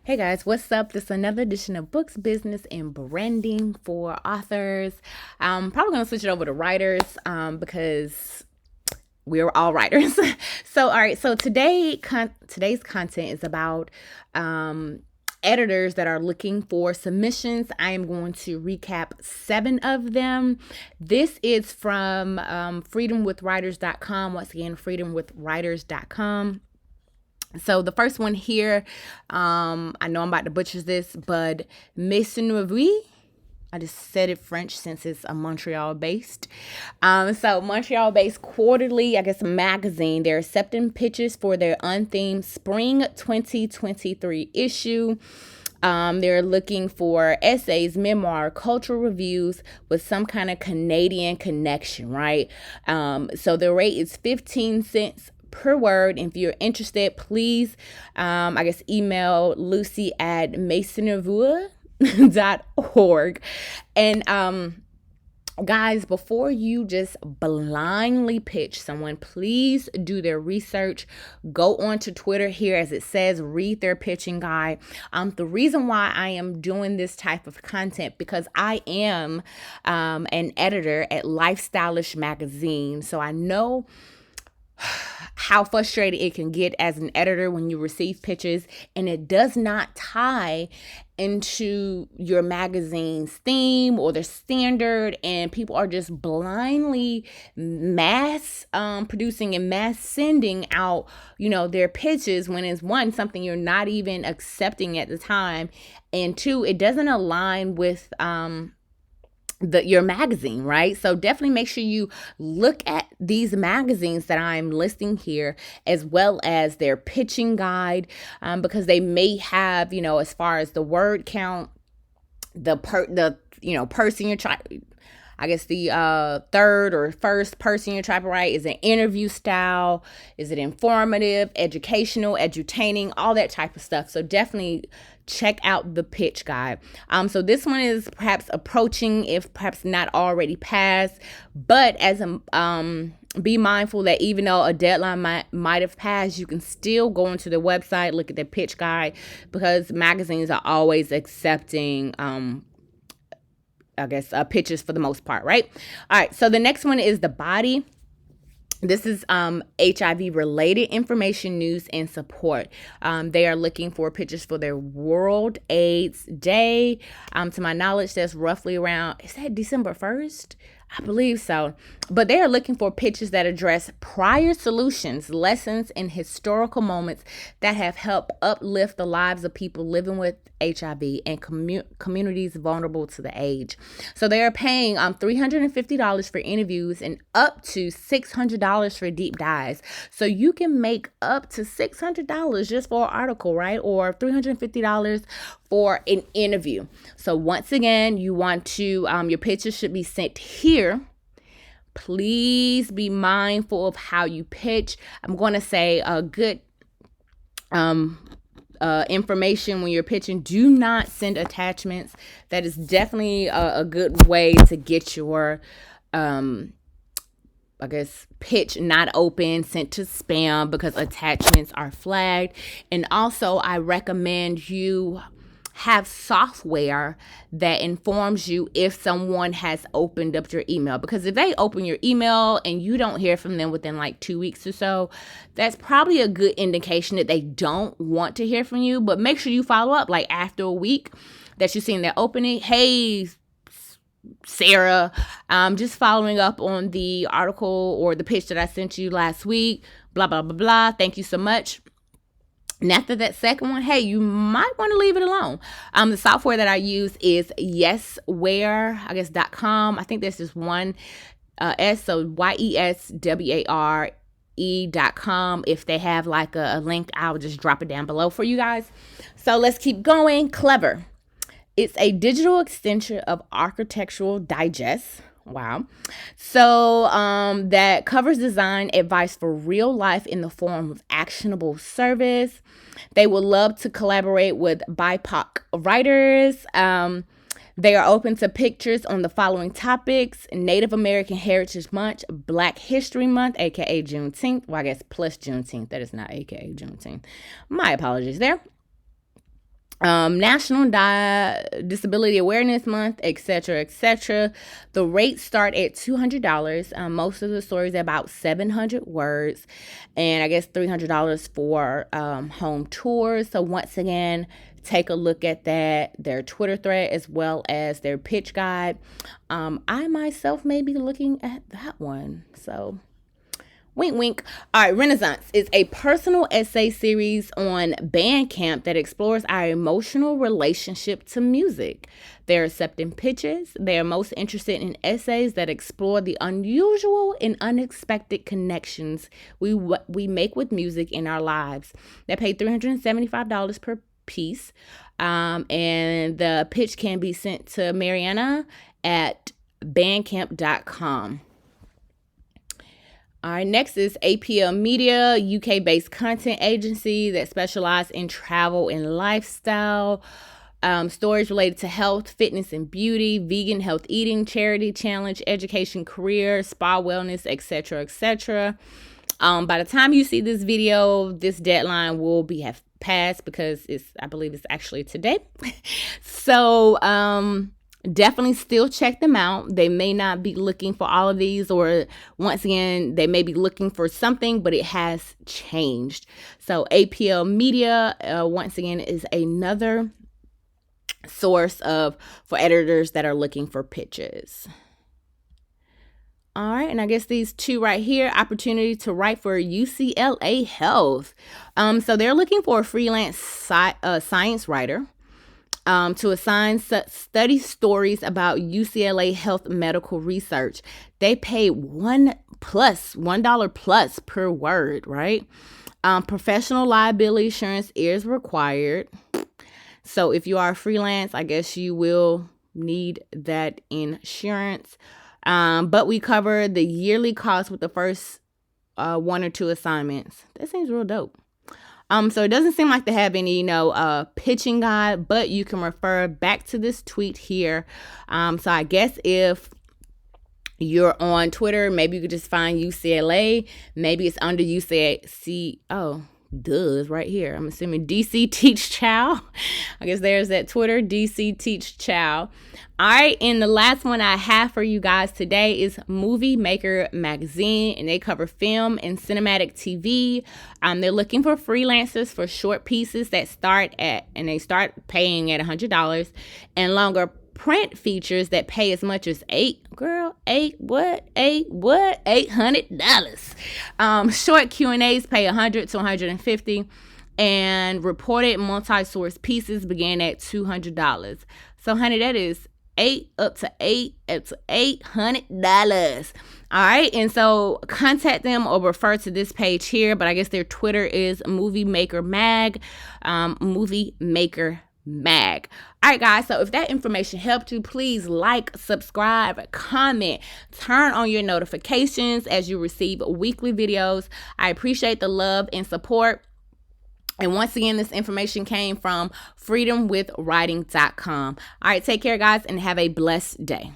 Hey guys, what's up? This is another edition of Books, Business, and Branding for authors. I'm probably going to switch it over to writers because we're all writers. All right. So today's content is about editors that are looking for submissions. I am going to recap 7 of them. This is from freedomwithwriters.com. Once again, freedomwithwriters.com. So the first one here, I know I'm about to butcher this, but Maisonneuve. I just said it French since it's a Montreal based. So Montreal based quarterly, I guess, magazine. They're accepting pitches for their unthemed spring 2023 issue. They're looking for essays, memoir, cultural reviews with some kind of Canadian connection, right? So the rate is 15 cents per word. If you're interested, please, email Lucy at maisonneuve.org. And guys, before you just blindly pitch someone, please do their research. Go on to Twitter here, as it says, read their pitching guide. The reason why I am doing this type of content, because I am an editor at Lifestyleish magazine, so I know how frustrated it can get as an editor when you receive pitches and it does not tie into your magazine's theme or the standard, and people are just blindly mass producing and mass sending out their pitches when it's, one, something you're not even accepting at the time, and two, it doesn't align with your magazine, right? So definitely make sure you look at these magazines that I'm listing here, as well as their pitching guide, because they may have, as far as the word count, the person you're trying, I guess the third or first person you're trying to write, is an interview style, is it informative, educational, edutaining, all that type of stuff. So definitely check out the pitch guide. So this one is perhaps approaching, if perhaps not already passed, but as a be mindful that even though a deadline might have passed, you can still go into the website, look at the pitch guide, because magazines are always accepting pitches for the most part, right? All right, so the next one is The Body. This is HIV related information, news, and support. They are looking for pitches for their World AIDS Day. To my knowledge, that's roughly around, is that December 1st? I believe so. But they are looking for pitches that address prior solutions, lessons, and historical moments that have helped uplift the lives of people living with HIV and communities vulnerable to the age. So they are paying $350 for interviews and up to $600 for deep dives. So you can make up to $600 just for an article, right? Or $350 for an interview. So once again, you want to, your pitches should be sent here. Please be mindful of how you pitch. I'm going to say a good information when you're pitching. Do not send attachments. That is definitely a good way to get your pitch not open, sent to spam, because attachments are flagged. And also, I recommend you have software that informs you if someone has opened up your email, because if they open your email and you don't hear from them within like 2 weeks or so, that's probably a good indication that they don't want to hear from you. But make sure you follow up, like after a week that you've seen their opening. Hey, Sarah, just following up on the article or the pitch that I sent you last week, blah, blah, blah, blah. Thank you so much. And after that second one, hey, you might want to leave it alone. The software that I use is yesware.com. I think there's just one S, so YESWARE.com. If they have like a link, I'll just drop it down below for you guys. So let's keep going. Clever. It's a digital extension of Architectural Digest. Wow. So that covers design advice for real life in the form of actionable service. They would love to collaborate with BIPOC writers. They are open to pictures on the following topics: Native American Heritage Month, Black History Month, aka Juneteenth. Well, I guess plus Juneteenth. That is not aka Juneteenth. My apologies there. National Disability Awareness Month, etc., etc. The rates start at $200. Most of the stories are about 700 words, and I guess $300 for home tours. So once again, take a look at that, their Twitter thread, as well as their pitch guide. I myself may be looking at that one. So wink, wink. All right, Renaissance is a personal essay series on Bandcamp that explores our emotional relationship to music. They're accepting pitches. They are most interested in essays that explore the unusual and unexpected connections we make with music in our lives. They pay $375 per piece, and the pitch can be sent to Mariana at bandcamp.com. All right, next is APL Media, UK-based content agency that specializes in travel and lifestyle, stories related to health, fitness, and beauty, vegan health eating, charity, challenge, education, career, spa, wellness, etc., etc. By the time you see this video, this deadline will have passed because I believe it's actually today. So, definitely still check them out. They may not be looking for all of these, or once again, they may be looking for something, but it has changed. So APL Media, once again, is another source for editors that are looking for pitches. All right, and I guess these two right here, opportunity to write for UCLA Health. So they're looking for a freelance science writer to assign study stories about UCLA Health medical research. They pay $1 plus per word, right? Professional liability insurance is required. So if you are freelance, I guess you will need that insurance. But we cover the yearly cost with the first 1 or 2 assignments. That seems real dope. So it doesn't seem like they have any, pitching guide, but you can refer back to this tweet here. So I guess if you're on Twitter, maybe you could just find UCLA. Maybe it's under UCLA. It's right here. I'm assuming DC Teach Chow. I guess there's that Twitter, DC Teach Chow. All right, and the last one I have for you guys today is Movie Maker Magazine, and they cover film and cinematic TV. They're looking for freelancers for short pieces that start paying at $100, and longer print features that pay as much as $800. Short Q&As pay $100 to $150, and reported multi-source pieces begin at $200. So, honey, that is up to $800. All right, and so contact them or refer to this page here, but I guess their Twitter is Movie Maker Mag, Movie Maker Mag. All right, guys, so if that information helped you, please like, subscribe, comment, turn on your notifications as you receive weekly videos. I appreciate the love and support. And once again, this information came from freedomwithwriting.com. All right, take care, guys, and have a blessed day.